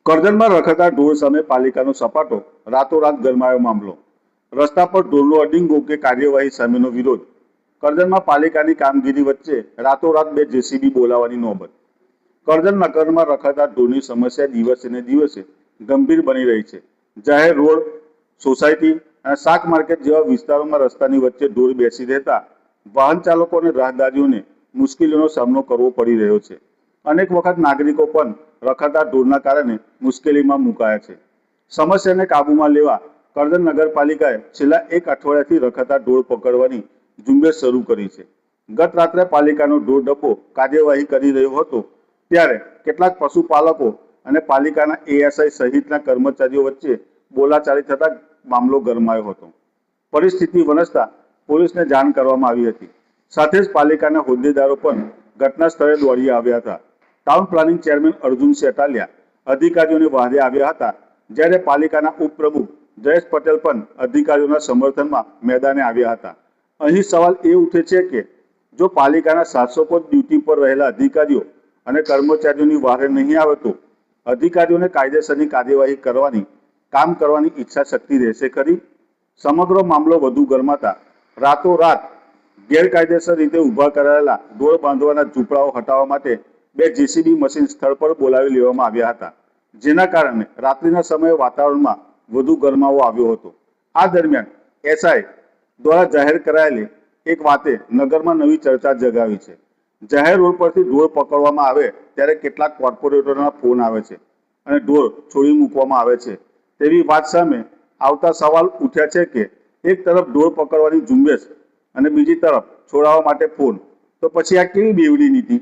કરજણમાં રખડતા ઢોર સામે પાલિકાનો સપાટો, રાતોરાત ગરમાયો મામલો. રસ્તા પર ઢોરનો અડીંગો કે કાર્યવાહી સામેનો વિરોધ. કરજણમાં પાલિકાની કામગીરી વચ્ચે રાતોરાત બે જેસીબી બોલાવવાની નોબત. કરજણ નગરમાં રખડતા ઢોરની સમસ્યા દિવસે ને દિવસે ગંભીર બની રહી છે. જાહેર રોડ, સોસાયટી અને શાક માર્કેટ જેવા વિસ્તારોમાં રસ્તાની વચ્ચે ઢોર બેસી રહેતા વાહન ચાલકો અને રાહદારીઓને મુશ્કેલીઓનો સામનો કરવો પડી રહ્યો છે. અનેક વખત નાગરિકો પણ રખડતા ઢોરના કારણે મુશ્કેલીમાં મુકાયા છે. સમસ્યાને કાબૂમાં લેવા કરજણ નગરપાલિકાએ છેલ્લા એક અઠવાડિયાથી રખડતા ઢોર પકડવાની ઝુંબેશ શરૂ કરી છે. ગત રાત્રે પાલિકાનો ઢોર ડબ્બો કાર્યવાહી કરી રહ્યો હતો ત્યારે કેટલાક પશુપાલકો અને પાલિકાના એએસઆઈ સહિતના કર્મચારીઓ વચ્ચે બોલાચાલી થતા મામલો ગરમાયો હતો. પરિસ્થિતિ વણસતા પોલીસને જાણ કરવામાં આવી હતી. સાથે જ પાલિકાના હોદ્દેદારો પણ ઘટના સ્થળે દોડી આવ્યા હતા. ટાઉન પ્લાનિંગ ચેરમેન અર્જુન સેટાલિયા અધિકારીઓને વહારે આવ્યા હતા, જ્યારે પાલિકાના ઉપપ્રમુખ જયેશ પટેલ પણ અધિકારીઓના સમર્થનમાં મેદાને આવ્યા હતા. અહીં સવાલ એ ઉઠે છે કે જો પાલિકાના શાસકો ડ્યુટી પર રહેલા અધિકારીઓ અને કર્મચારીઓની વહારે નહીં આવે તો અધિકારીઓને કાયદેસરની કાર્યવાહી કરવાની, કામ કરવાની ઈચ્છા શક્તિ રહેશે ખરી? સમગ્ર મામલો વધુ ગરમાતા રાતોરાત ગેરકાયદેસર રીતે ઊભા કરાયેલા ઢોર બાંધવાના ઝૂંપડાઓ હટાવવા માટે બે જેસીબી મશીન સ્થળ પર બોલાવી લેવામાં આવ્યા હતા, જેના કારણે રાત્રિના સમયે વાતાવરણમાં વધુ ગરમાવો આવ્યો હતો. આ દરમિયાન એસઆઈ દ્વારા જાહેર કરાયેલી એક વાતે નગરમાં નવી ચર્ચા જગાવી છે. જાહેર રોડ પરથી ઢોર પકડવામાં આવે ત્યારે કેટલાક કોર્પોરેટરોના ફોન આવે છે અને ઢોર છોડી મૂકવામાં આવે છે તેવી વાત સામે આવતા સવાલ ઉઠ્યા છે કે એક તરફ ઢોર પકડવાની ઝુંબેશ અને બીજી તરફ છોડાવવા માટે ફોન, તો પછી આ કેવી બેવડી નીતિ?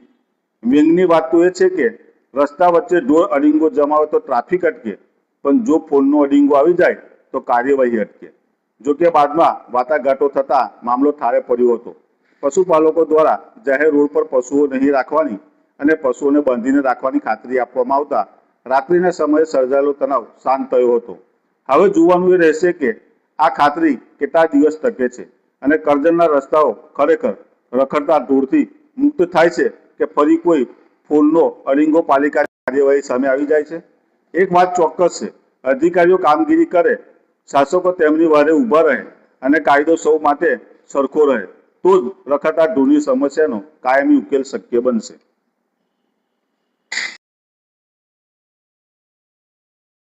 વ્યંગની વાત તો એ છે કે રસ્તા વચ્ચે ઢોર અડીંગો જમાવે તો ટ્રાફિક અટકે, પણ જો ફોનનો અડીંગો આવી જાય તો કાર્યવાહી અટકે. જો કે બાદમાં વાટાઘાટો થતા મામલો ઠારે પડ્યો હતો. પશુપાલકો દ્વારા જાહેર રોડ પર પશુઓ નહીં રાખવાની અને પશુઓને બાંધીને રાખવાની ખાતરી આપવામાં આવતા રાત્રિના સમયે સર્જાયેલો તણાવ શાંત થયો હતો. હવે જોવાનું એ રહેશે કે આ ખાતરી કેટલા દિવસ ટકે છે અને કરજણના રસ્તાઓ ખરેખર રખડતા ઢોરથી મુક્ત થાય છે કે ફરી કોઈ ફોનનો અડીંગો પાલિકાની કાર્યવાહી સામે આવી જાય છે. એક વાત ચોક્કસ છે, અધિકારીઓ કામગીરી કરે, શાસકો તેમની વારે ઊભા રહે અને કાયદો સૌ માટે સરખો રહે તો જ રખડતા ઢોરની સમસ્યાનો કાયમી ઉકેલ શક્ય બનશે.